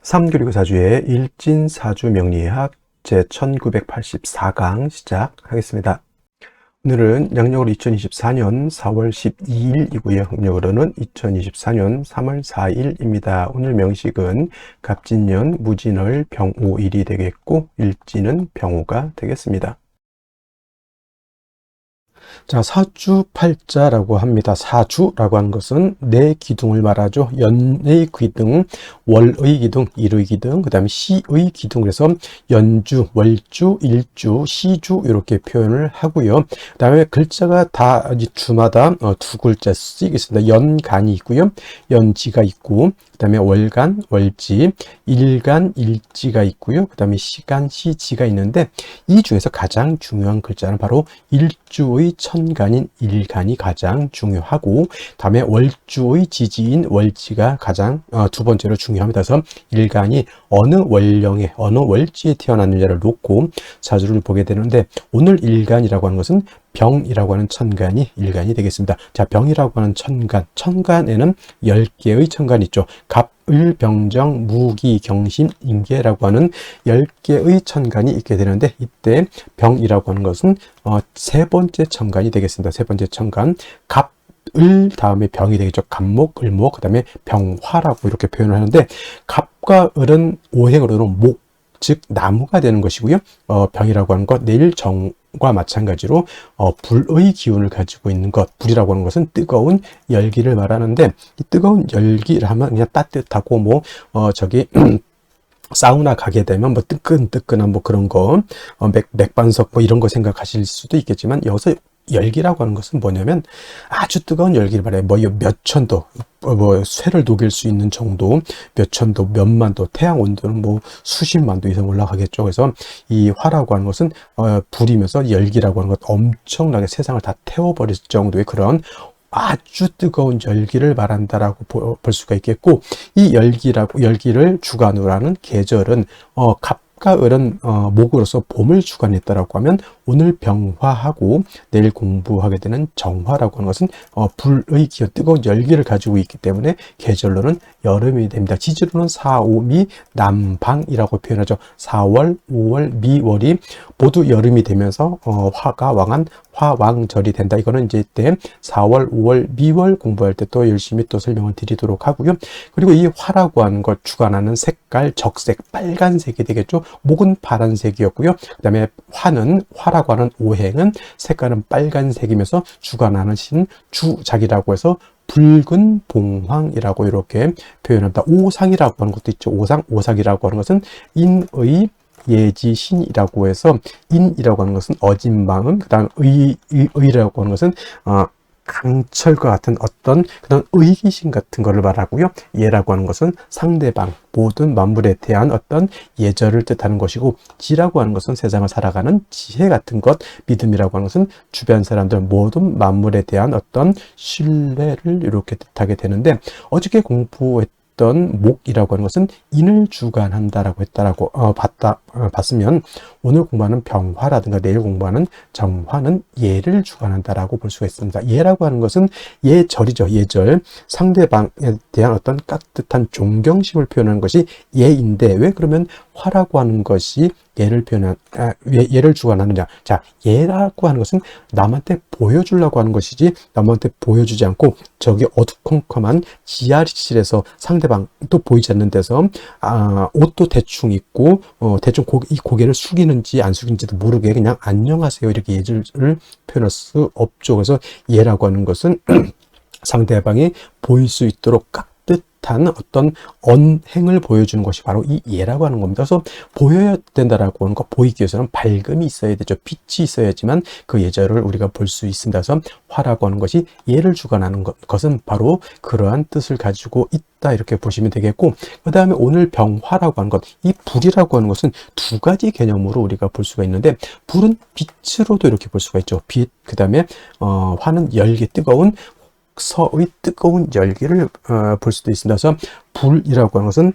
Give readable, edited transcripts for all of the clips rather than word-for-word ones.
3교리고 사주의 일진사주 명리학 제1984강 시작하겠습니다. 오늘은 양력으로 2024년 4월 12일이고요. 음력으로는 2024년 3월 4일입니다. 오늘 명식은 갑진년 무진월 병오일이 되겠고 일진은 병오가 되겠습니다. 자, 사주팔자라고 합니다. 사주라고 하는 것은 네 기둥을 말하죠. 연의 기둥, 월의 기둥, 일의 기둥, 그 다음에 시의 기둥. 그래서 연주, 월주, 일주, 시주 이렇게 표현을 하고요. 그 다음에 글자가 다 주마다 두 글자 쓰이겠습니다. 연간이 있고요. 연지가 있고, 그 다음에 월간, 월지, 일간, 일지가 있고요. 그 다음에 시간, 시지가 있는데 이 중에서 가장 중요한 글자는 바로 일주의 천간인 일간이 가장 중요하고, 다음에 월주의 지지인 월지가 가장 두 번째로 중요합니다. 그래서 일간이 어느 월령에 어느 월지에 태어났느냐를 놓고 사주를 보게 되는데, 오늘 일간이라고 하는 것은 병이라고 하는 천간이 일간이 되겠습니다. 자, 병이라고 하는 천간에는 10개의 천간이 있죠. 갑, 을, 병정, 무기, 경신, 임계라고 하는 10개의 천간이 있게 되는데, 이때 병이라고 하는 것은 세 번째 천간이 되겠습니다. 세 번째 천간, 갑, 을 다음에 병이 되겠죠. 갑목, 을목, 그 다음에 병화라고 이렇게 표현을 하는데, 갑과 을은 오행으로는 목, 즉 나무가 되는 것이고요. 병이라고 하는 것, 내일 정과 마찬가지로 불의 기운을 가지고 있는 것. 불이라고 하는 것은 뜨거운 열기를 말하는데, 이 뜨거운 열기를 하면 그냥 따뜻하고 사우나 가게 되면 뜨끈뜨끈한 그런 거, 맥반석 이런 거 생각하실 수도 있겠지만, 여기서 열기라고 하는 것은 뭐냐면 아주 뜨거운 열기를 말해요. 몇 천도, 쇠를 녹일 수 있는 정도, 몇 천도, 몇 만도, 태양 온도는 수십만 도 이상 올라가겠죠. 그래서 이 화라고 하는 것은 불이면서 열기라고 하는 것, 엄청나게 세상을 다 태워버릴 정도의 그런 아주 뜨거운 열기를 말한다라고 볼 수가 있겠고, 이 열기를 주관으로 하는 계절은 갑과 을은 목으로서 봄을 주관했다라고 하면, 오늘 병화하고 내일 공부하게 되는 정화라고 하는 것은 불의 기운, 뜨거운 열기를 가지고 있기 때문에 계절로는 여름이 됩니다. 지지로는 4, 5, 미, 남방이라고 표현하죠. 4월, 5월, 미월이 모두 여름이 되면서 화가 왕한 화왕절이 된다. 이거는 이제 이때 4월, 5월, 미월 공부할 때 또 열심히 또 설명을 드리도록 하고요. 그리고 이 화라고 하는 것 주관하는 색깔, 적색, 빨간색이 되겠죠. 목은 파란색이었고요. 그 다음에 화라고 하는 오행은 색깔은 빨간색이면서 주관하는 신 주작이라고 해서 붉은 봉황이라고 이렇게 표현합니다. 오상이라고 하는 것도 있죠. 오상이라고 하는 것은 인의 예지신이라고 해서, 인이라고 하는 것은 어진 마음, 그 다음 의라고 하는 것은 강철과 같은 어떤 그런 의기심 같은 것을 말하고요. 예라고 하는 것은 상대방, 모든 만물에 대한 어떤 예절을 뜻하는 것이고, 지라고 하는 것은 세상을 살아가는 지혜 같은 것, 믿음이라고 하는 것은 주변 사람들, 모든 만물에 대한 어떤 신뢰를 이렇게 뜻하게 되는데, 어저께 공부했던 목이라고 하는 것은 인을 주관한다라고 했다라고 봤으면, 오늘 공부하는 병화라든가 내일 공부하는 정화는 예를 주관한다라고 볼 수가 있습니다. 예라고 하는 것은 예절이죠. 예절, 상대방에 대한 어떤 깍듯한 존경심을 표현하는 것이 예인데, 왜 그러면 화라고 하는 것이 예를 주관하느냐? 자, 예라고 하는 것은 남한테 보여주려고 하는 것이지, 남한테 보여주지 않고 저기 어두컴컴한 지하실에서 상대방도 보이지 않는 데서 옷도 대충 입고 대충 이 고개를 숙이는지 안 숙이는지도 모르게 그냥 안녕하세요 이렇게 예절을 표현할 수 없죠. 그래서 예라고 하는 것은 상대방이 보일 수 있도록 깍듯한 어떤 언행을 보여주는 것이 바로 이 예라고 하는 겁니다. 그래서 보여야 된다라고 하는 것, 보이기 위해서는 밝음이 있어야 되죠. 빛이 있어야지만 그 예절을 우리가 볼 수 있습니다. 그래서 화라고 하는 것이 예를 주관하는 것은 바로 그러한 뜻을 가지고 있다, 이렇게 보시면 되겠고, 그 다음에 오늘 병화라고 하는 것, 이 불이라고 하는 것은 두 가지 개념으로 우리가 볼 수가 있는데, 불은 빛으로도 이렇게 볼 수가 있죠. 빛, 그 다음에 화는 열기, 뜨거운 덕서의 뜨거운 열기를 볼 수도 있습니다. 그래서 불이라고 하는 것은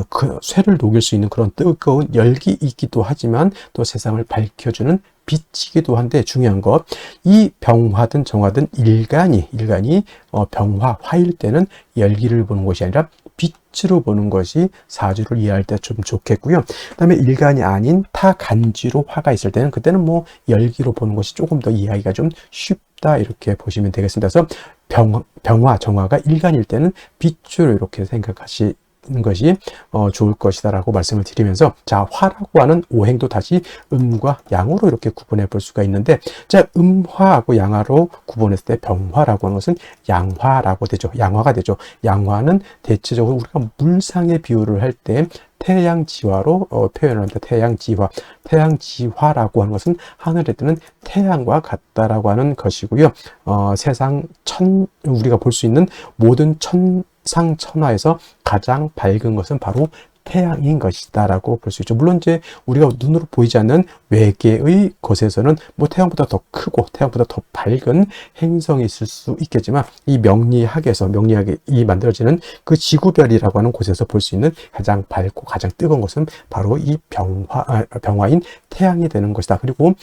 그 쇠를 녹일 수 있는 그런 뜨거운 열기이기도 하지만 또 세상을 밝혀주는 빛이기도 한데, 중요한 것, 이 병화든 정화든 일간이 병화, 화일 때는 열기를 보는 것이 아니라 빛으로 보는 것이 사주를 이해할 때 좀 좋겠고요. 그 다음에 일간이 아닌 타간지로 화가 있을 때는, 그때는 뭐 열기로 보는 것이 조금 더 이해하기가 좀 쉽다, 이렇게 보시면 되겠습니다. 그래서 병화, 정화가 일간일 때는 빛으로 이렇게 생각하시는 것이 좋을 것이다라고 말씀을 드리면서, 자, 화라고 하는 오행도 다시 음과 양으로 이렇게 구분해 볼 수가 있는데, 자, 음화하고 양화로 구분했을 때 병화라고 하는 것은 양화라고 되죠. 양화가 되죠. 양화는 대체적으로 우리가 물상의 비유를 할 때 태양지화로 표현합니다. 태양지화라고 하는 것은 하늘에 뜨는 태양과 같다라고 하는 것이고요. 우리가 볼 수 있는 모든 천상천하에서 가장 밝은 것은 바로 태양인 것이다 라고 볼 수 있죠. 물론 이제 우리가 눈으로 보이지 않는 외계의 것에서는 뭐 태양보다 더 크고 태양보다 더 밝은 행성이 있을 수 있겠지만, 이 명리학이 만들어지는 그 지구별이라고 하는 곳에서 볼 수 있는 가장 밝고 가장 뜨거운 것은 바로 이 병화인 태양이 되는 것이다. 그리고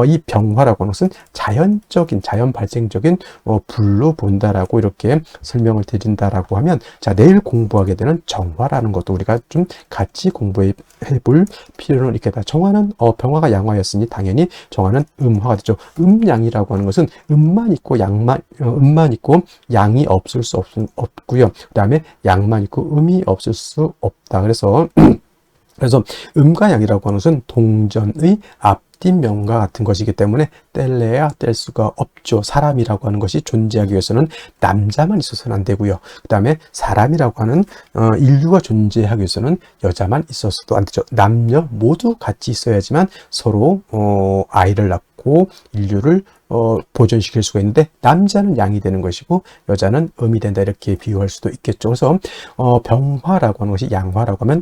이 병화라고 하는 것은 자연 발생적인 불로 본다라고 이렇게 설명을 드린다라고 하면, 자, 내일 공부하게 되는 정화라는 것도 우리가 좀 같이 공부해 볼 필요는 있겠다. 정화는 병화가 양화였으니 당연히 정화는 음화가 되죠. 음양이라고 하는 것은 음만 있고 양이 없을 수 없고요. 그 다음에 양만 있고 음이 없을 수 없다. 그래서 음과 양이라고 하는 것은 동전의 앞뒷면과 같은 것이기 때문에 뗄래야 뗄 수가 없죠. 사람이라고 하는 것이 존재하기 위해서는 남자만 있어서는 안 되고요. 그 다음에 사람이라고 하는 인류가 존재하기 위해서는 여자만 있어서도 안 되죠. 남녀 모두 같이 있어야지만 서로 아이를 낳고 인류를 보존시킬 수가 있는데, 남자는 양이 되는 것이고 여자는 음이 된다, 이렇게 비유할 수도 있겠죠. 그래서 병화라고 하는 것이 양화라고 하면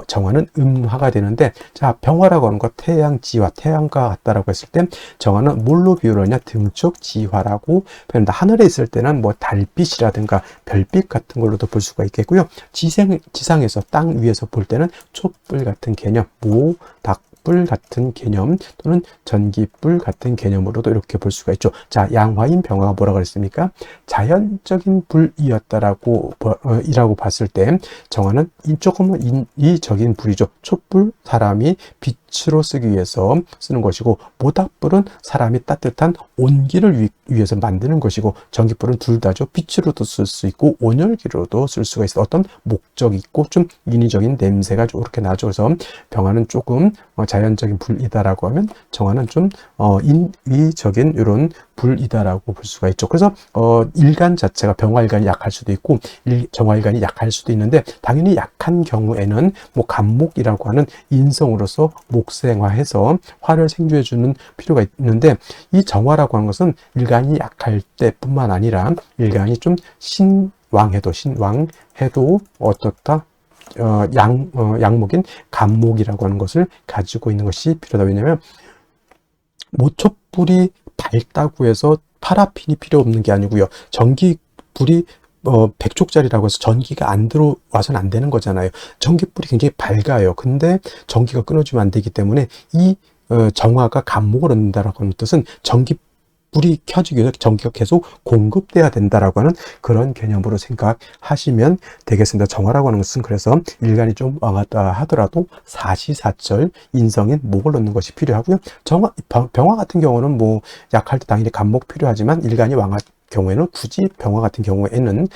정화는 음화가 되는데, 자, 병화라고 하는 것, 태양지화, 태양과 같다라고 했을 때 정화는 뭘로 비유를 하냐? 등축지화라고 표현한다. 하늘에 있을 때는 뭐 달빛이라든가 별빛 같은 걸로도 볼 수가 있겠고요. 지상에서 땅 위에서 볼 때는 촛불 같은 개념, 닭불 같은 개념 또는 전기불 같은 개념으로도 이렇게 볼 수가 있죠. 자, 양화인 병화가 뭐라고 그랬습니까? 자연적인 불이었다라고 이라고 봤을 때 정화는 조금은 인위적인 불이죠. 촛불, 사람이 빛으로 쓰기 위해서 쓰는 것이고, 모닥불은 사람이 따뜻한 온기를 위해서 만드는 것이고, 전기불은 둘 다죠. 빛으로도 쓸 수 있고 온열기로도 쓸 수가 있어. 어떤 목적이 있고 좀 인위적인 냄새가 이렇게 나죠. 그래서 병화는 조금 자연적인 불이다라고 하면, 정화는 좀 인위적인 이런 불이다라고 볼 수가 있죠. 그래서 일간 자체가 병화일간이 약할 수도 있고 정화일간이 약할 수도 있는데, 당연히 약한 경우에는 뭐 간목이라고 하는 인성으로서 목생화해서 화를 생주해주는 필요가 있는데, 이 정화라고 하는 것은 일간이 약할 때뿐만 아니라 일간이 좀 신왕해도 어떻다? 양목인 간목이라고 하는 것을 가지고 있는 것이 필요하다. 왜냐하면 모촛불이 밝다고 해서 파라핀이 필요 없는 게 아니고요. 전기불이 100족짜리라고 해서 전기가 안 들어와서는 안 되는 거잖아요. 전기불이 굉장히 밝아요. 근데 전기가 끊어지면 안 되기 때문에 이 정화가 간목을 얻는다라고 하는 뜻은 불이 켜지기 위해서 전기가 계속 공급돼야 된다라고 하는 그런 개념으로 생각하시면 되겠습니다. 정화라고 하는 것은 그래서 일간이 좀 왕하다 하더라도 사시사철 인성인 목을 얻는 것이 필요하고요. 병화 같은 경우는 뭐 약할 때 당연히 간목 필요하지만, 일간이 왕할 경우에는 굳이 병화 같은 경우에는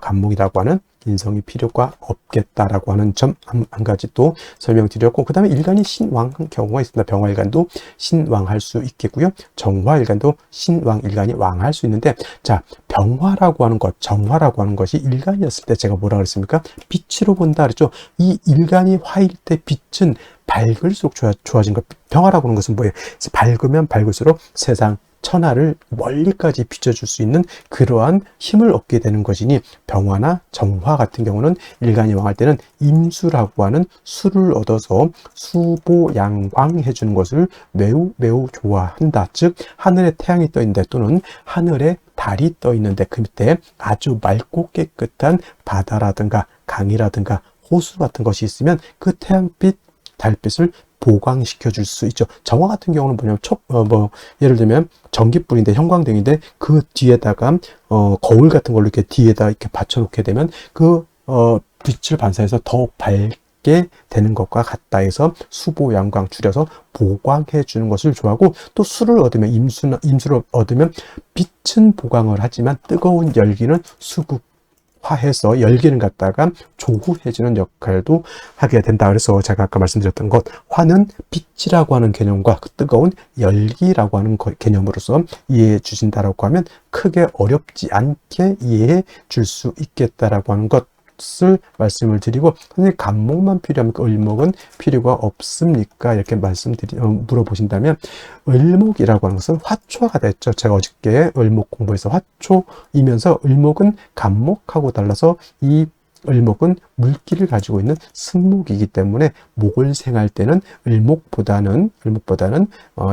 간목이라고 하는 인성이 필요가 없겠다라고 하는 점 한 가지 또 설명드렸고, 그 다음에 일간이 신왕한 경우가 있습니다. 병화일간도 신왕할 수 있겠고요. 정화일간도 신왕일간이 왕할 수 있는데, 자, 병화라고 하는 것, 정화라고 하는 것이 일간이었을 때 제가 뭐라 그랬습니까? 빛으로 본다 그랬죠. 이 일간이 화일 때 빛은 밝을수록 좋아진 것. 병화라고 하는 것은 뭐예요? 밝으면 밝을수록 세상 천하를 멀리까지 비춰줄 수 있는 그러한 힘을 얻게 되는 것이니, 병화나 정화 같은 경우는 일간이 왕할 때는 임수라고 하는 수를 얻어서 수보양광해 주는 것을 매우 매우 좋아한다. 즉 하늘에 태양이 떠 있는데, 또는 하늘에 달이 떠 있는데 그 밑에 아주 맑고 깨끗한 바다라든가 강이라든가 호수 같은 것이 있으면 그 태양빛, 달빛을 보강시켜 줄 수 있죠. 정화 같은 경우는 뭐냐면 예를 들면 전기불인데, 형광등인데 그 뒤에다가 거울 같은 걸로 이렇게 뒤에다 이렇게 받쳐 놓게 되면 그 빛을 반사해서 더 밝게 되는 것과 같다 해서 수보 양광, 줄여서 보광해 주는 것을 좋아하고, 또 수를 얻으면 임수를 얻으면 빛은 보광을 하지만 뜨거운 열기는 수극화해서 열기를 갖다가 조후해주는 역할도 하게 된다. 그래서 제가 아까 말씀드렸던 것, 화는 빛이라고 하는 개념과 그 뜨거운 열기라고 하는 개념으로서 이해해 주신다라고 하면 크게 어렵지 않게 이해해 줄 수 있겠다라고 하는 것을 말씀을 드리고, 선생님 간목만 필요합니까? 을목은 필요가 없습니까? 이렇게 물어보신다면, 을목이라고 하는 것은 화초가 됐죠. 제가 어저께 을목 공부해서 화초이면서, 을목은 간목하고 달라서 이 을목은 물기를 가지고 있는 승목이기 때문에 목을 생할 때는 을목보다는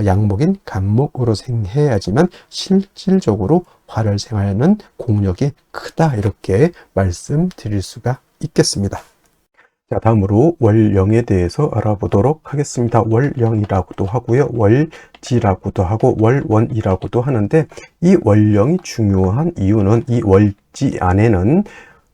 양목인 간목으로 생해야지만 실질적으로 화를 생하는 공력이 크다, 이렇게 말씀드릴 수가 있겠습니다. 자, 다음으로 월령에 대해서 알아보도록 하겠습니다. 월령이라고도 하고요, 월지라고도 하고 월원이라고도 하는데, 이 월령이 중요한 이유는 이 월지 안에는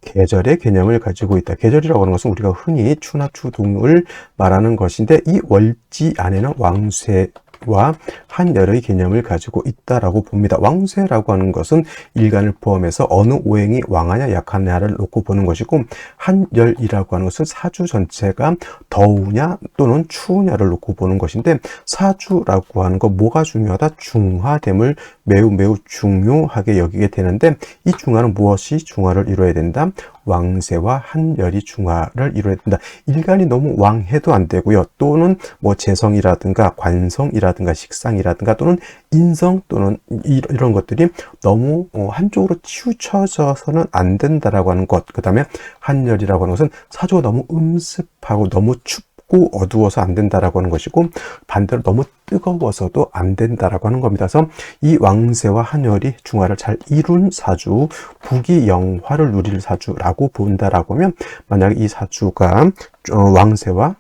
계절의 개념을 가지고 있다. 계절이라고 하는 것은 우리가 흔히 추나 추동을 말하는 것인데, 이 월지 안에는 왕쇠와 한열의 개념을 가지고 있다라고 봅니다. 왕쇠라고 하는 것은 일간을 포함해서 어느 오행이 왕하냐 약하냐를 놓고 보는 것이고, 한열이라고 하는 것은 사주 전체가 더우냐 또는 추우냐를 놓고 보는 것인데, 사주라고 하는 것, 뭐가 중요하다? 중화됨을 매우 매우 중요하게 여기게 되는데, 이 중화는 무엇이 중화를 이루어야 된다? 왕세와 한열이 중화를 이루어야 된다. 일간이 너무 왕해도 안 되고요, 또는 뭐 재성이라든가 관성이라든가 식상이라든가 또는 인성 또는 이런 것들이 너무 한쪽으로 치우쳐져서는 안 된다라고 하는 것. 그 다음에 한열이라고 하는 것은 사주가 너무 음습하고 너무 춥고 어두워서 안 된다라고 하는 것이고, 반대로 너무 뜨거워서도 안 된다라고 하는 겁니다. 그래서 이 왕세와 한열이 중화를 잘 이룬 사주, 부귀영화를 누릴 사주라고 본다라고 하면, 만약에 이 사주가 왕세와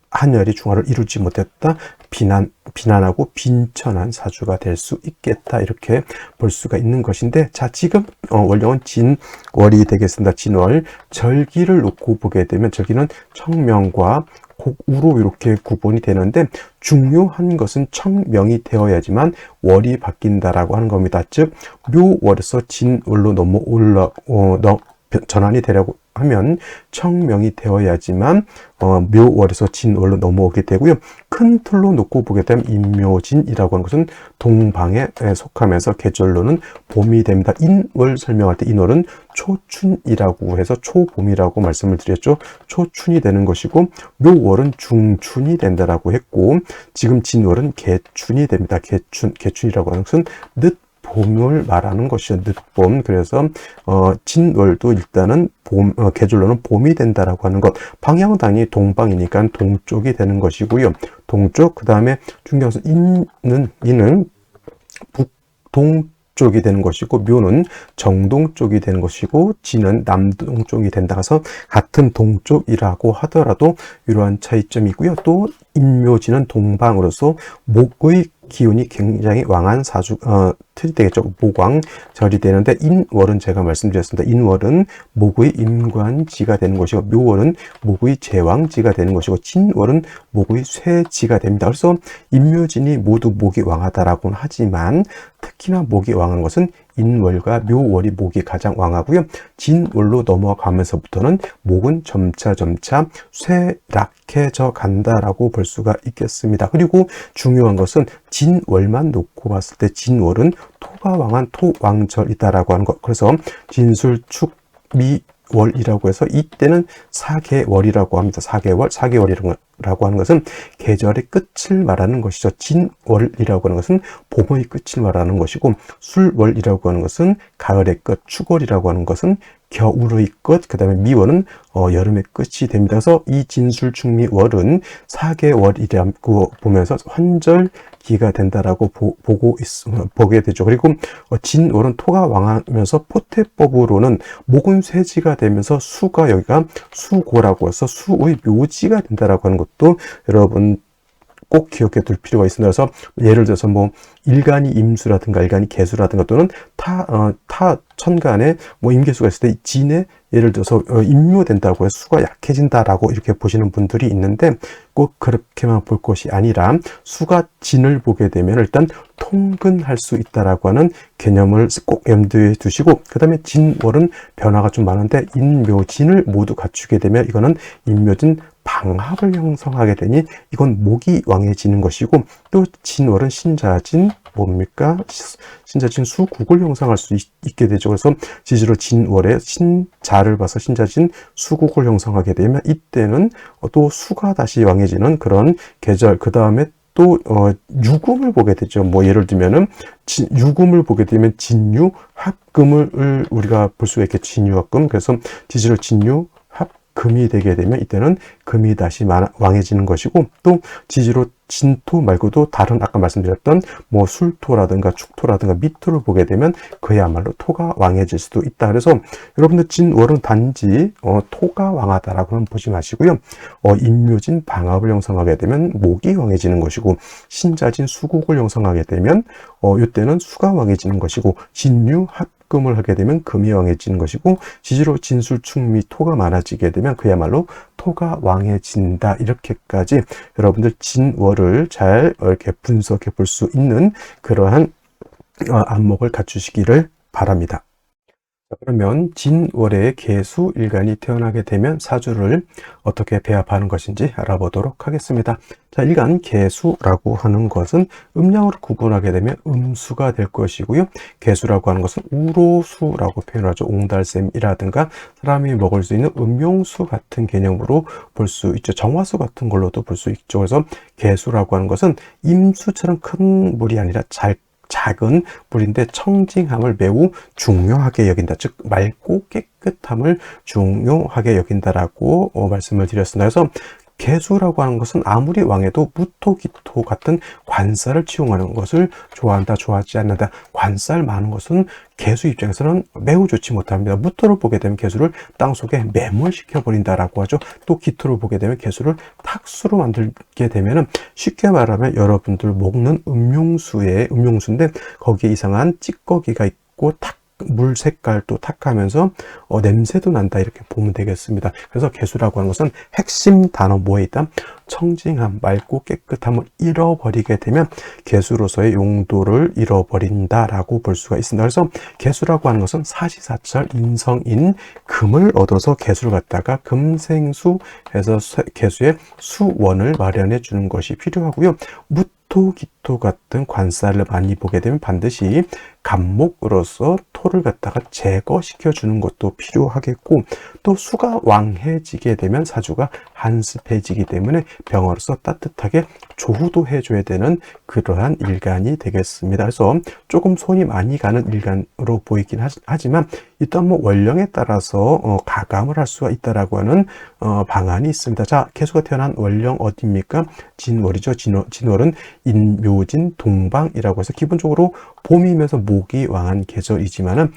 한열이 중화를 이루지 못했다, 비난하고 빈천한 사주가 될 수 있겠다, 이렇게 볼 수가 있는 것인데, 자, 지금 월령은 진월이 되겠습니다. 진월, 절기를 놓고 보게 되면 절기는 청명과 곡우로 이렇게 구분이 되는데, 중요한 것은 청명이 되어야지만 월이 바뀐다라고 하는 겁니다. 즉 묘월에서 진월로 전환이 되려고 하면 청명이 되어야지만 묘월에서 진월로 넘어오게 되고요. 큰 틀로 놓고 보게 되면 인묘진이라고 하는 것은 동방에 속하면서 계절로는 봄이 됩니다. 인월 설명할 때 인월은 초춘이라고 해서 초봄이라고 말씀을 드렸죠. 초춘이 되는 것이고, 묘월은 중춘이 된다라고 했고, 지금 진월은 개춘이 됩니다. 개춘이라고 하는 것은 봄을 말하는 것이죠. 늦봄. 그래서 진월도 일단은 계절로는 봄이 된다라고 하는 것. 방향은 당연히 동방이니까 동쪽이 되는 것이고요. 동쪽. 그 다음에 중요한 것은 이는 북동쪽이 되는 것이고, 묘는 정동쪽이 되는 것이고, 진은 남동쪽이 된다 해서 같은 동쪽이라고 하더라도 이러한 차이점이 있고요. 또 인묘진은 동방으로서 목의 기운이 굉장히 왕한 틀이 되겠죠. 목왕절이 되는데, 인월은 제가 말씀드렸습니다. 인월은 목의 임관지가 되는 것이고, 묘월은 목의 제왕지가 되는 것이고, 진월은 목의 쇠지가 됩니다. 그래서 인묘진이 모두 목이 왕하다라고는 하지만, 특히나 목이 왕한 것은 인월과 묘월이 목이 가장 왕하고요. 진월로 넘어가면서부터는 목은 점차 쇠락해져 간다라고 볼 수가 있겠습니다. 그리고 중요한 것은 진월만 놓고 봤을 때 진월은 토가 왕한 토왕절이다라고 하는 것. 그래서 진술축미월이라고 해서 이때는 사계월이라고 합니다. 사계월이라는 진토라고 하는 것은 계절의 끝을 말하는 것이죠. 진월이라고 하는 것은 봄의 끝을 말하는 것이고, 술월이라고 하는 것은 가을의 끝, 축월이라고 하는 것은 겨울의 끝, 그 다음에 미월은 여름의 끝이 됩니다. 그래서 이 진술충미월은 4개월이라고 보면서 환절기가 된다라고 보게 되죠. 그리고 진월은 토가 왕하면서 포태법으로는 목은 쇠지가 되면서 수가 여기가 수고라고 해서 수의 묘지가 된다라고 하는 것도 여러분 꼭 기억해 둘 필요가 있습니다. 그래서 예를 들어서 뭐 일간이 임수라든가 일간이 개수라든가 또는 타 천간에 뭐 임계수가 있을 때 진에 예를 들어서 임묘된다고 해서 수가 약해진다라고 이렇게 보시는 분들이 있는데, 꼭 그렇게만 볼 것이 아니라 수가 진을 보게 되면 일단 통근할 수 있다라고 하는 개념을 꼭 염두에 두시고, 그 다음에 진월은 변화가 좀 많은데 인묘진을 모두 갖추게 되면 이거는 인묘진 방합을 형성하게 되니 이건 목이 왕해지는 것이고, 또 진월은 신자진 뭡니까? 신자진 수국을 형성할 수 있게 되죠. 그래서 지지로 진월에 신자를 봐서 신자진 수국을 형성하게 되면 이때는 또 수가 다시 왕해지는 그런 계절, 그 다음에 또 유금을 보게 되죠. 뭐 예를 들면은 유금을 보게 되면 진유 합금을 우리가 볼 수가 있겠죠. 진유 합금. 그래서 지지로 진유 금이 되게 되면 이때는 금이 다시 왕해지는 것이고, 또 지지로 진토 말고도 다른 아까 말씀드렸던 뭐 술토라든가 축토라든가 미토를 보게 되면 그야말로 토가 왕해질 수도 있다. 그래서 여러분들 진월은 단지 토가 왕하다라고는 보지 마시고요. 인묘진 방합을 형성하게 되면 목이 왕해지는 것이고, 신자진 수국을 형성하게 되면 이때는 수가 왕해지는 것이고, 진유 합금을 하게 되면 금이 왕해지는 것이고, 지지로 진술충미 토가 많아지게 되면 그야말로 토가 왕해진다. 이렇게까지 여러분들 진월을 잘 이렇게 분석해 볼 수 있는 그러한 안목을 갖추시기를 바랍니다. 그러면 진월에 개수 일간이 태어나게 되면 사주를 어떻게 배합하는 것인지 알아보도록 하겠습니다. 자, 일간 개수라고 하는 것은 음양으로 구분하게 되면 음수가 될 것이고요. 개수라고 하는 것은 우로수라고 표현하죠. 옹달샘이라든가 사람이 먹을 수 있는 음용수 같은 개념으로 볼 수 있죠. 정화수 같은 걸로도 볼 수 있죠. 그래서 개수라고 하는 것은 임수처럼 큰 물이 아니라 작은 물인데 청징함을 매우 중요하게 여긴다. 즉 맑고 깨끗함을 중요하게 여긴다라고 말씀을 드렸습니다. 그래서 개수라고 하는 것은 아무리 왕해도 무토, 기토 같은 관살을 치용하는 것을 좋아한다, 좋아하지 않는다. 관살 많은 것은 개수 입장에서는 매우 좋지 못합니다. 무토를 보게 되면 개수를 땅속에 매몰시켜 버린다라고 하죠. 또 기토를 보게 되면 개수를 탁수로 만들게 되면은 쉽게 말하면 여러분들 먹는 음용수인데 거기에 이상한 찌꺼기가 있고 물 색깔도 탁하면서 냄새도 난다, 이렇게 보면 되겠습니다. 그래서 개수라고 하는 것은 핵심 단어 뭐에 있다? 청징함, 맑고 깨끗함을 잃어버리게 되면 개수로서의 용도를 잃어버린다라고 볼 수가 있습니다. 그래서 개수라고 하는 것은 사시사철 인성인 금을 얻어서 개수를 갖다가 금생수 해서 개수의 수원을 마련해 주는 것이 필요하고요. 무토, 기토 같은 관살을 많이 보게 되면 반드시 간목으로서 토를 갖다가 제거시켜 주는 것도 필요하겠고, 또 수가 왕해지게 되면 사주가 한습해지기 때문에 병으로서 따뜻하게 조후도 해줘야 되는 그러한 일간이 되겠습니다. 그래서 조금 손이 많이 가는 일간으로 보이긴 하지만 일단 뭐 원령에 따라서 가감을 할 수가 있다라고 하는 방안이 있습니다. 자, 개수가 태어난 원령 어디입니까? 진월이죠. 진월은 인묘진 동방이라고 해서 기본적으로 봄이면서 목이 왕한 계절이지만은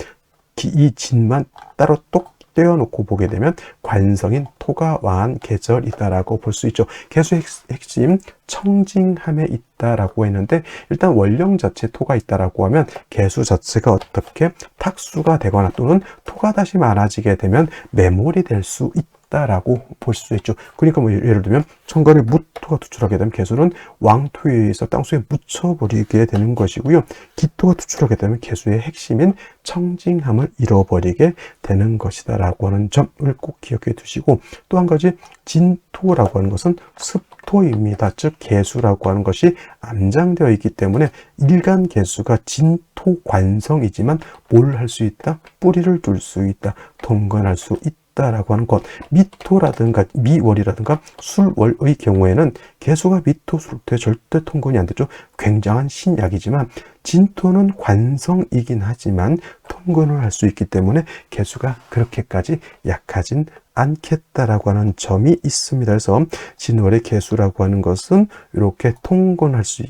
이 진만 따로 똑 떼어놓고 보게 되면 관성인 토가 왕한 계절이다라고 볼 수 있죠. 개수의 핵심 청징함에 있다라고 했는데, 일단 원령 자체 토가 있다라고 하면 개수 자체가 어떻게 탁수가 되거나 또는 토가 다시 많아지게 되면 매몰이 될 수 있다라고 볼 수 있죠. 그러니까 뭐 예를 들면 천간에 무토가 투출하게 되면 개수는 왕토에 의해서 땅속에 묻혀버리게 되는 것이고요. 기토가 투출하게 되면 개수의 핵심인 청징함을 잃어버리게 되는 것이다 라고 하는 점을 꼭 기억해 두시고, 또 한 가지 진토라고 하는 것은 습토입니다. 즉 개수라고 하는 것이 암장되어 있기 때문에 일간 개수가 진토 관성이지만 뭘 할 수 있다? 뿌리를 둘 수 있다, 동건할 수 있다 있다라고 하는 것, 미토라든가 미월이라든가 술월의 경우에는 개수가 미토, 술토에 절대 통근이 안 되죠. 굉장한 신약이지만 진토는 관성이긴 하지만 통근을 할 수 있기 때문에 개수가 그렇게까지 약하진 않겠다라고 하는 점이 있습니다. 그래서 진월의 개수라고 하는 것은 이렇게 통근할 수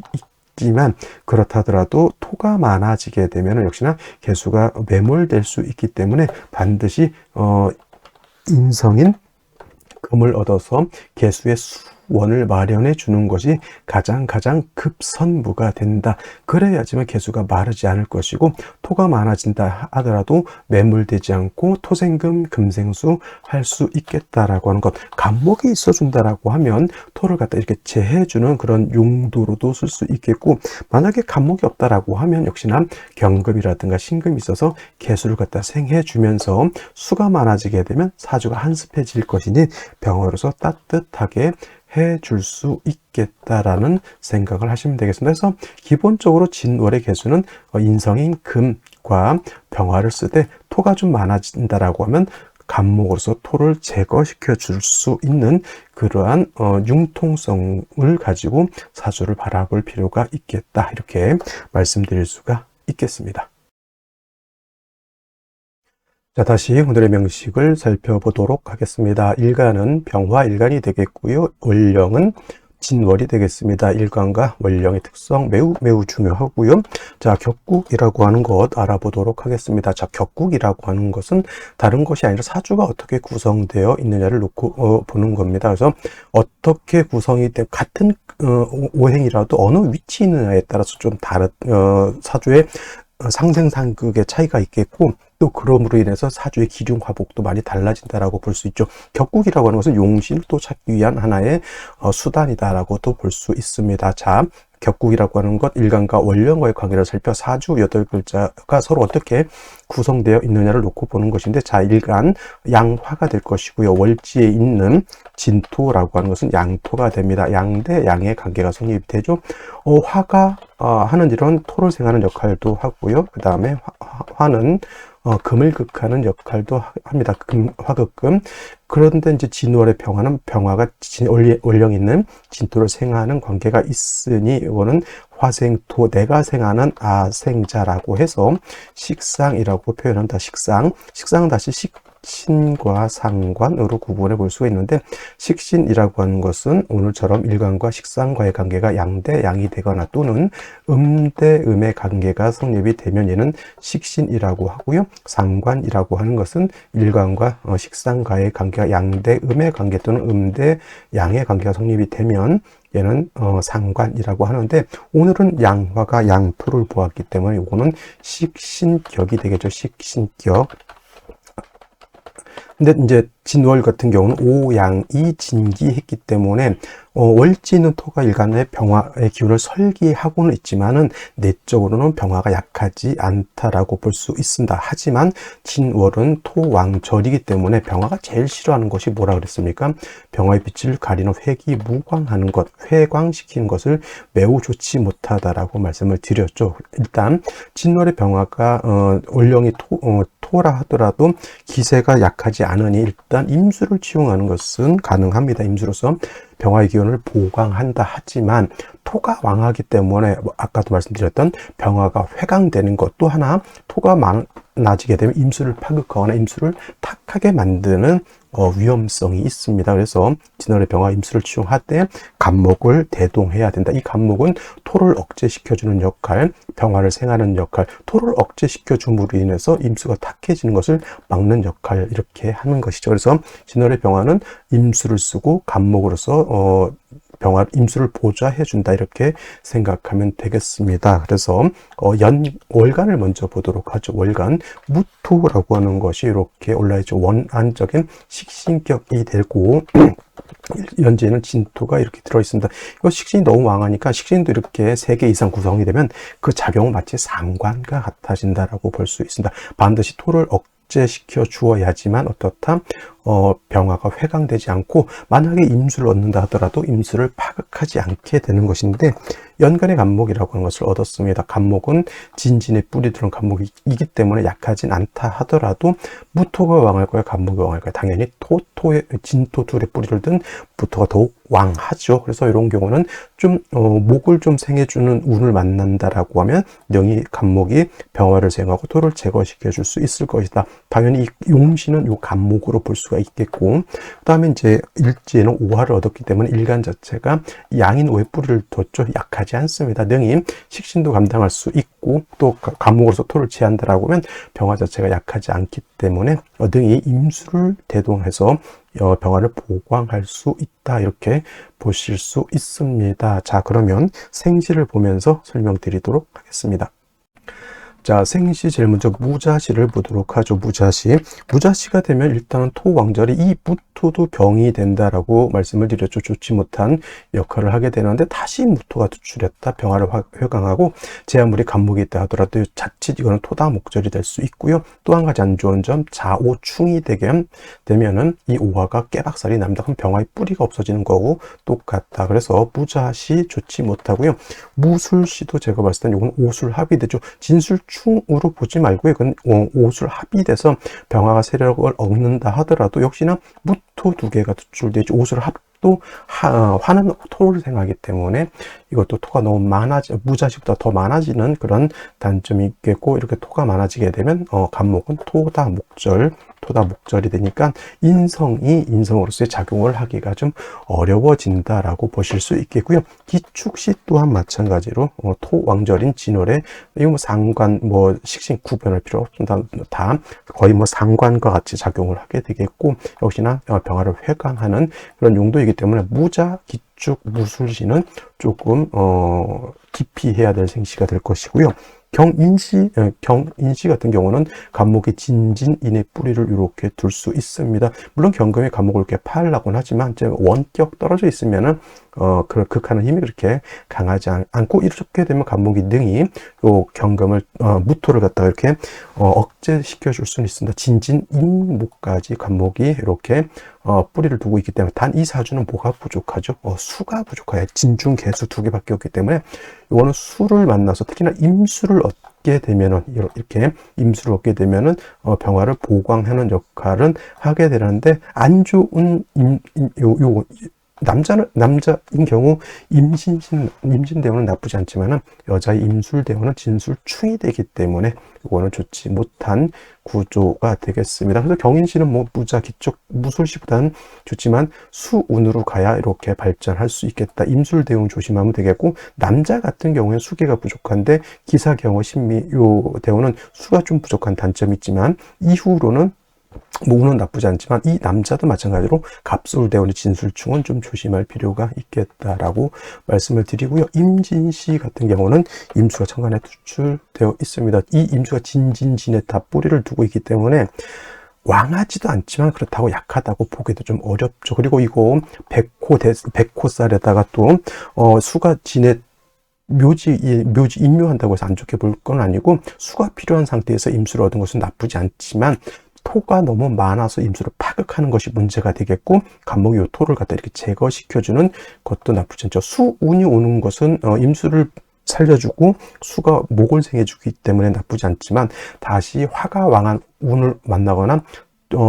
있지만 그렇다 하더라도 토가 많아지게 되면 역시나 개수가 매몰될 수 있기 때문에 반드시 인성인 금을 얻어서 개수의 수원을 마련해 주는 것이 가장 급선무가 된다. 그래야지만 개수가 마르지 않을 것이고 토가 많아진다 하더라도 매몰되지 않고 토생금 금생수 할 수 있겠다라고 하는 것. 간목이 있어준다라고 하면 토를 갖다 이렇게 재해주는 그런 용도로도 쓸 수 있겠고, 만약에 간목이 없다라고 하면 역시나 경금이라든가 신금이 있어서 개수를 갖다 생해주면서 수가 많아지게 되면 사주가 한습해질 것이니 병으로서 따뜻하게 해줄 수 있겠다라는 생각을 하시면 되겠습니다. 그래서 기본적으로 진월의 개수는 인성인 금과 병화를 쓰되 토가 좀 많아진다라고 하면 간목으로서 토를 제거시켜 줄 수 있는 그러한 융통성을 가지고 사주를 바라볼 필요가 있겠다, 이렇게 말씀드릴 수가 있겠습니다. 자, 다시 오늘의 명식을 살펴보도록 하겠습니다. 일간은 병화일간이 되겠고요. 월령은 진월이 되겠습니다. 일간과 월령의 특성 매우 중요하고요. 자, 격국이라고 하는 것 알아보도록 하겠습니다. 자, 격국이라고 하는 것은 다른 것이 아니라 사주가 어떻게 구성되어 있느냐를 놓고 보는 겁니다. 그래서 어떻게 구성이 된 같은 오행이라도 어느 위치에 있느냐에 따라서 좀 다른 사주의 상생상극의 차이가 있겠고, 또 그럼으로 인해서 사주의 기중 화복도 많이 달라진다라고 볼 수 있죠. 격국이라고 하는 것은 용신을 또 찾기 위한 하나의 수단이다라고도 볼 수 있습니다. 자, 격국이라고 하는 것, 일간과 월령과의 관계를 살펴 사주 8글자가 서로 어떻게 구성되어 있느냐를 놓고 보는 것인데, 자, 일간 양화가 될 것이고요. 월지에 있는 진토라고 하는 것은 양토가 됩니다. 양 대 양의 관계가 성립이 되죠. 화가 하는 일은 토를 생하는 역할도 하고요. 그 다음에 화는 금을 극하는 역할도 합니다. 화극금. 그런데 이제 진월의 병화는 병화가 월령 있는 진토를 생하는 관계가 있으니 이거는 화생토, 내가 생하는 아생자라고 해서 식상이라고 표현한다. 식상은 다시 식신과 상관으로 구분해 볼 수가 있는데, 식신이라고 하는 것은 오늘처럼 일간과 식상과의 관계가 양대 양이 되거나 또는 음대 음의 관계가 성립이 되면 얘는 식신이라고 하고요. 상관이라고 하는 것은 일간과 식상과의 관계가 양대 음의 관계 또는 음대 양의 관계가 성립이 되면 얘는 상관이라고 하는데, 오늘은 양화가 양토를 보았기 때문에 이거는 식신격이 되겠죠. 식신격. 근데 이제 진월 같은 경우는 오양이 진기했기 때문에 월지는 토가 일간의 병화의 기운을 설기하고는 있지만은 내적으로는 병화가 약하지 않다라고 볼 수 있습니다. 하지만 진월은 토왕절이기 때문에 병화가 제일 싫어하는 것이 뭐라 그랬습니까? 병화의 빛을 가리는 회기무광하는 것, 회광시키는 것을 매우 좋지 못하다라고 말씀을 드렸죠. 일단 진월의 병화가 월령이 토라 하더라도 기세가 약하지 않으니 일단 임수를 치용하는 것은 가능합니다. 임수로서 병화의 기운을 보강한다 하지만 토가 왕하기 때문에 아까도 말씀드렸던 병화가 회강되는 것, 또 하나 토가 많아지게 되면 임수를 파극하거나 임수를 탁하게 만드는 위험성이 있습니다. 그래서 진월의 병화 임수를 치용하되 간목을 대동해야 된다. 이 간목은 토를 억제시켜주는 역할, 병화를 생하는 역할, 토를 억제시켜줌으로 인해서 임수가 탁해지는 것을 막는 역할, 이렇게 하는 것이죠. 그래서 진월의 병화는 임수를 쓰고 간목으로서 임수를 보좌해 준다, 이렇게 생각하면 되겠습니다. 그래서 월간을 먼저 보도록 하죠. 월간 무토라고 하는 것이 이렇게 올라있죠. 원안적인 식신격이 되고 연지에는 진토가 이렇게 들어있습니다. 이거 식신이 너무 왕하니까 식신도 이렇게 3개 이상 구성이 되면 그 작용은 마치 상관과 같아진다라고 볼 수 있습니다. 반드시 토를 억제시켜 주어야지만 어떻다? 병화가 회강되지 않고, 만약에 임수를 얻는다 하더라도 임수를 파극하는 약하지 않게 되는 것인데, 연간의 간목이라고 하는 것을 얻었습니다. 간목은 진진에 뿌리 들은 간목이기 때문에 약하진 않다 하더라도 무토가 왕할 거야, 간목이 왕할 거야. 당연히 진토 둘의 뿌리를 든 무토가 더욱 왕하죠. 그래서 이런 경우는 좀 목을 좀 생해주는 운을 만난다라고 하면 영이 간목이 병화를 생하고 토를 제거시켜 줄 수 있을 것이다. 당연히 이 용신은 요 간목으로 볼 수가 있겠고, 그 다음에 이제 일지에는 오화를 얻었기 때문에 일간 자체가 양인 오의 뿌리를 뒀죠. 약하지 않습니다. 능히 식신도 감당할 수 있고 또 간목으로서 토를 제한다라고 하면 병화 자체가 약하지 않기 때문에 능히 임수를 대동해서 병화를 보강할 수 있다, 이렇게 보실 수 있습니다. 자, 그러면 생시를 보면서 설명드리도록 하겠습니다. 자, 생시 제일 먼저 무자시를 보도록 하죠. 무자시가 되면 일단은 토왕절이 이 무토도 병이 된다라고 말씀을 드렸죠. 좋지 못한 역할을 하게 되는데 다시 무토가 투출했다, 병화를 회강하고 제 아무리 간목이 있다 하더라도 자칫 이거는 토다 목절이 될 수 있고요. 또 한 가지 안 좋은 점, 자오충이 되면은 이 오화가 깨박살이 납니다. 그럼 병화의 뿌리가 없어지는 거고 똑같다. 그래서 무자시 좋지 못하고요. 무술시도 제가 봤을 땐 이건 오술합이 되죠. 진술충으로 보지 말고요. 이건 오술합이 돼서 병화가 세력을 얻는다 하더라도 역시나 무토 두 개가 투출되죠. 오술합도 화는 토를 생하기 때문에 이것도 토가 너무 무자시보다 더 많아지는 그런 단점이 있겠고, 이렇게 토가 많아지게 되면 간목은 토다 목절이 되니까 인성으로서의 작용을 하기가 좀 어려워진다라고 보실 수 있겠고요. 기축시 또한 마찬가지로 토왕절인 진월에 이거 상관 식신 구별할 필요 없습니다. 다 거의 상관과 같이 작용을 하게 되겠고, 역시나 병화를 회강하는 그런 용도이기 때문에 무자, 기축, 무술시는 조금 깊이 해야 될 생시가 될 것이고요. 경인시 같은 경우는 간목의 진진인의 뿌리를 이렇게 둘 수 있습니다. 물론 경금이 간목을 이렇게 파하려고는 하지만 원격 떨어져 있으면은 그런 극하는 힘이 그렇게 강하지 않고, 이렇게 되면 간목이 능히 요 경금을 무토를 갖다가 이렇게 억제시켜 줄 수는 있습니다. 진진인목까지 간목이 이렇게 뿌리를 두고 있기 때문에 단 이 사주는 뭐가 부족하죠? 수가 부족해요. 진중 개수 두 개밖에 없기 때문에 이거는 수를 만나서 특히나 임수를 얻게 되면은 이렇게 임수를 얻게 되면은 병화를 보강하는 역할은 하게 되는데, 안 좋은 남자인 경우 임신대원은 나쁘지 않지만은 여자의 임술대원은 진술충이 되기 때문에 이거는 좋지 못한 구조가 되겠습니다. 그래서 경인시는 무자, 기축, 무술시보다는 좋지만 수운으로 가야 이렇게 발전할 수 있겠다. 임술대운 조심하면 되겠고, 남자 같은 경우에는 수기가 부족한데 기사, 경어, 신미 요 대운은 수가 좀 부족한 단점이 있지만 이후로는 운은 나쁘지 않지만 이 남자도 마찬가지로 갑술대원의 진술충은 좀 조심할 필요가 있겠다라고 말씀을 드리고요. 임진시 같은 경우는 임수가 천간에 투출되어 있습니다. 이 임수가 진진진에 다 뿌리를 두고 있기 때문에 왕하지도 않지만 그렇다고 약하다고 보기도 좀 어렵죠. 그리고 이거 백호살에다가 또 수가 진에 묘지 임묘한다고 해서 안 좋게 볼 건 아니고, 수가 필요한 상태에서 임수를 얻은 것은 나쁘지 않지만 토가 너무 많아서 임수를 파극하는 것이 문제가 되겠고, 간목이 요 토를 갖다 이렇게 제거시켜주는 것도 나쁘지 않죠. 수운이 오는 것은 임수를 살려주고 수가 목을 생해주기 때문에 나쁘지 않지만, 다시 화가 왕한 운을 만나거나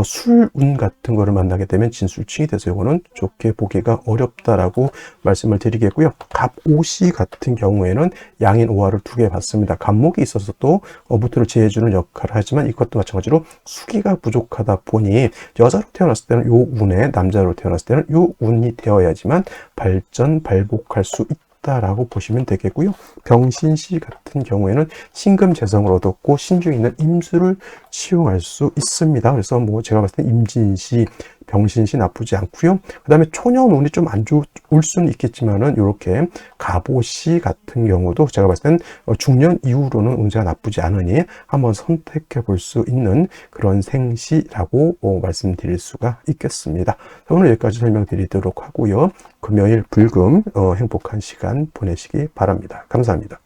술운 같은 거를 만나게 되면 진술충이 돼서 이거는 좋게 보기가 어렵다라고 말씀을 드리겠고요. 갑오시 같은 경우에는 양인 오화를 두 개 봤습니다. 간목이 있어서 또 무토를 제해주는 역할을 하지만 이것도 마찬가지로 수기가 부족하다 보니 여자로 태어났을 때는 요 운에, 남자로 태어났을 때는 요 운이 되어야지만 발복할 수 있다라고 보시면 되겠고요. 병신시 같은 경우에는 신금재성을 얻었고 신중에 있는 임수를 시용할 수 있습니다. 그래서 제가 봤을 때 임진시, 병신시 나쁘지 않고요. 그 다음에 초년운이 좀 안 좋을 수는 있겠지만은 이렇게 갑오시 같은 경우도 제가 봤을 땐 중년 이후로는 운세가 나쁘지 않으니 한번 선택해 볼 수 있는 그런 생시라고 말씀드릴 수가 있겠습니다. 오늘 여기까지 설명드리도록 하고요. 금요일 불금 행복한 시간 보내시기 바랍니다. 감사합니다.